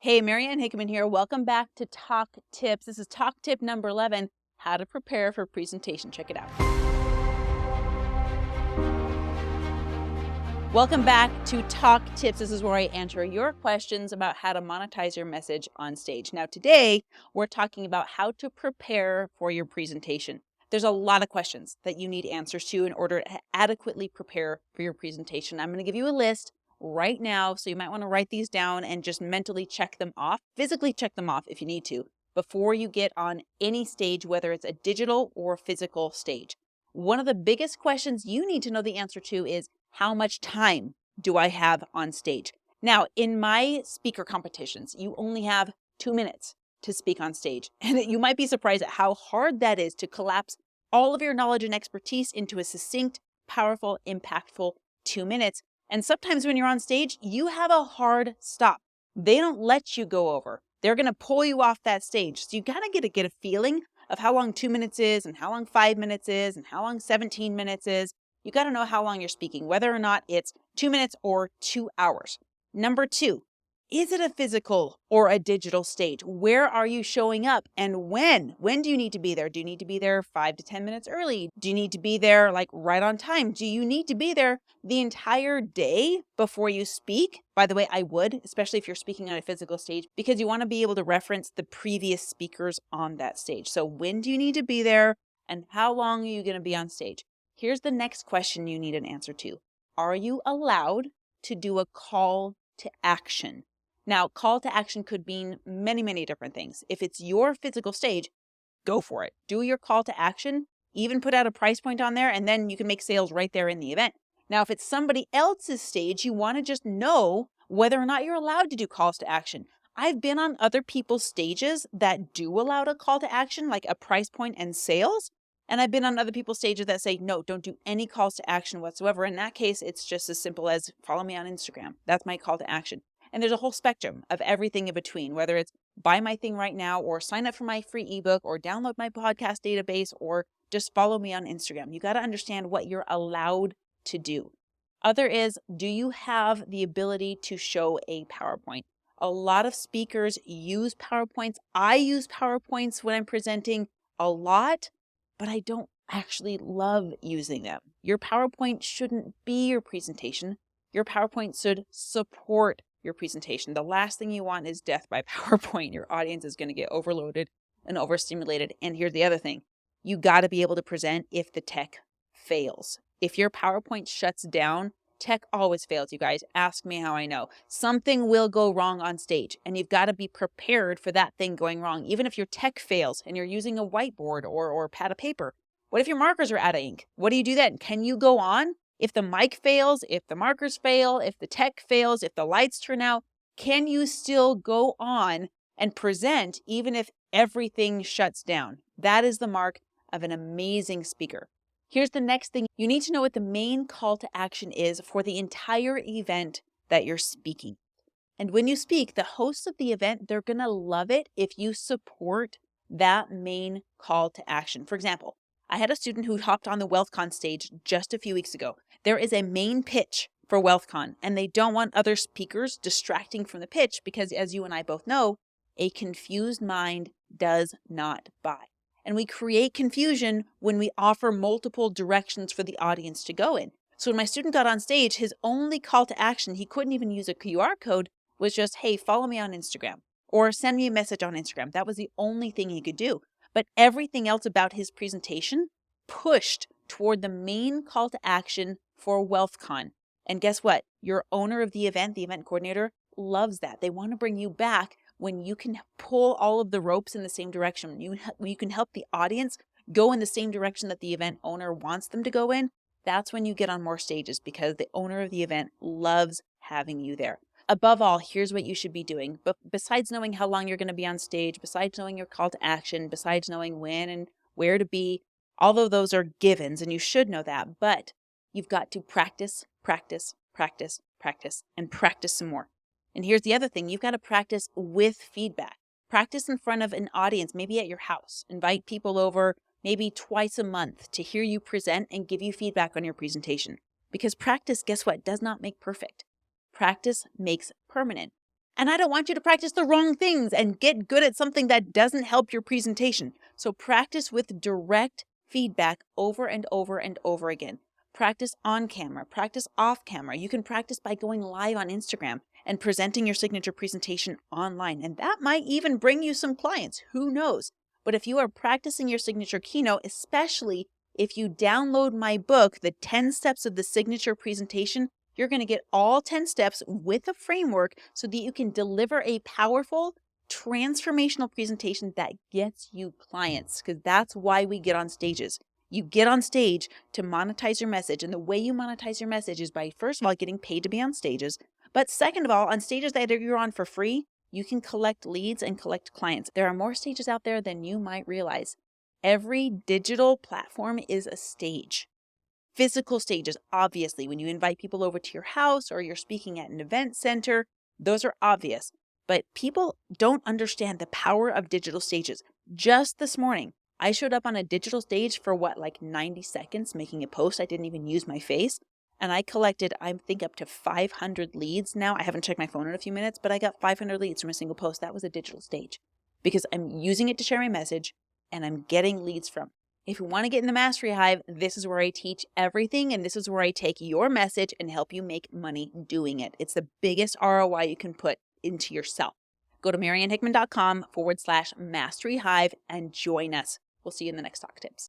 Hey, Marianne Hickman here. Welcome back to Talk Tips. This is Talk Tip number 11, how to prepare for a presentation. Check it out. Welcome back to Talk Tips. This is where I answer your questions about how to monetize your message on stage. Now, today, we're talking about how to prepare for your presentation. There's a lot of questions that you need answers to in order to adequately prepare for your presentation. I'm going to give you a list right now, so you might want to write these down and just mentally check them off, physically check them off if you need to, before you get on any stage, whether it's a digital or physical stage. One of the biggest questions you need to know the answer to is, how much time do I have on stage? Now, in my speaker competitions, you only have 2 minutes to speak on stage. And you might be surprised at how hard that is to collapse all of your knowledge and expertise into a succinct, powerful, impactful 2 minutes. And sometimes when you're on stage, you have a hard stop. They don't let you go over. They're going to pull you off that stage. So you got to get a feeling of how long 2 minutes is and how long 5 minutes is and how long 17 minutes is. You got to know how long you're speaking, whether or not it's 2 minutes or 2 hours. Number 2, is it a physical or a digital stage? Where are you showing up and when? When do you need to be there? Do you need to be there 5 to 10 minutes early? Do you need to be there like right on time? Do you need to be there the entire day before you speak? By the way, I would, especially if you're speaking on a physical stage, because you want to be able to reference the previous speakers on that stage. So when do you need to be there and how long are you going to be on stage? Here's the next question you need an answer to. Are you allowed to do a call to action? Now, call to action could mean many, many different things. If it's your physical stage, go for it. Do your call to action, even put out a price point on there, and then you can make sales right there in the event. Now, if it's somebody else's stage, you want to just know whether or not you're allowed to do calls to action. I've been on other people's stages that do allow a call to action, like a price point and sales. And I've been on other people's stages that say, no, don't do any calls to action whatsoever. In that case, it's just as simple as follow me on Instagram. That's my call to action. And there's a whole spectrum of everything in between, whether it's buy my thing right now or sign up for my free ebook or download my podcast database or just follow me on Instagram. You got to understand what you're allowed to do. Other is, do you have the ability to show a PowerPoint? A lot of speakers use PowerPoints. I use PowerPoints when I'm presenting a lot, but I don't actually love using them. Your PowerPoint shouldn't be your presentation. Your PowerPoint should support your presentation. The last thing you want is death by PowerPoint. Your audience is going to get overloaded and overstimulated. And here's the other thing. You got to be able to present if the tech fails. If your PowerPoint shuts down, tech always fails, you guys. Ask me how I know. Something will go wrong on stage, and you've got to be prepared for that thing going wrong. Even if your tech fails and you're using a whiteboard or pad of paper, what if your markers are out of ink? What do you do then? Can you go on? If the mic fails, if the markers fail, if the tech fails, if the lights turn out, can you still go on and present even if everything shuts down? That is the mark of an amazing speaker. Here's the next thing. You need to know what the main call to action is for the entire event that you're speaking. And when you speak, the hosts of the event, they're going to love it if you support that main call to action. For example, I had a student who hopped on the WealthCon stage just a few weeks ago. There is a main pitch for WealthCon, and they don't want other speakers distracting from the pitch because, as you and I both know, a confused mind does not buy. And we create confusion when we offer multiple directions for the audience to go in. So when my student got on stage, his only call to action, he couldn't even use a QR code, was just, hey, follow me on Instagram or send me a message on Instagram. That was the only thing he could do. But everything else about his presentation pushed toward the main call to action for WealthCon. And guess what? Your owner of the event coordinator, loves that. They want to bring you back when you can pull all of the ropes in the same direction. You can help the audience go in the same direction that the event owner wants them to go in. That's when you get on more stages because the owner of the event loves having you there. Above all, here's what you should be doing. But besides knowing how long you're going to be on stage, besides knowing your call to action, besides knowing when and where to be, all of those are givens and you should know that. But you've got to practice, practice, practice, practice, and practice some more. And here's the other thing. You've got to practice with feedback. Practice in front of an audience, maybe at your house. Invite people over maybe twice a month to hear you present and give you feedback on your presentation. Because practice, guess what, does not make perfect. Practice makes permanent. And I don't want you to practice the wrong things and get good at something that doesn't help your presentation. So practice with direct feedback over and over and over again. Practice on camera, practice off camera. You can practice by going live on Instagram and presenting your signature presentation online. And that might even bring you some clients. Who knows? But if you are practicing your signature keynote, especially if you download my book, The 10 Steps of the Signature Presentation, you're going to get all 10 steps with a framework so that you can deliver a powerful, transformational presentation that gets you clients, because that's why we get on stages. You get on stage to monetize your message. And the way you monetize your message is by, first of all, getting paid to be on stages. But second of all, on stages that you're on for free, you can collect leads and collect clients. There are more stages out there than you might realize. Every digital platform is a stage. Physical stages, obviously, when you invite people over to your house or you're speaking at an event center, those are obvious. But people don't understand the power of digital stages. Just this morning, I showed up on a digital stage for like 90 seconds making a post. I didn't even use my face. And I collected, I think, up to 500 leads now. I haven't checked my phone in a few minutes, but I got 500 leads from a single post. That was a digital stage because I'm using it to share my message and I'm getting leads from. If you want to get in the Mastery Hive, this is where I teach everything, and this is where I take your message and help you make money doing it. It's the biggest ROI you can put into yourself. Go to mariannehickman.com/Mastery Hive and join us. We'll see you in the next Talk Tips.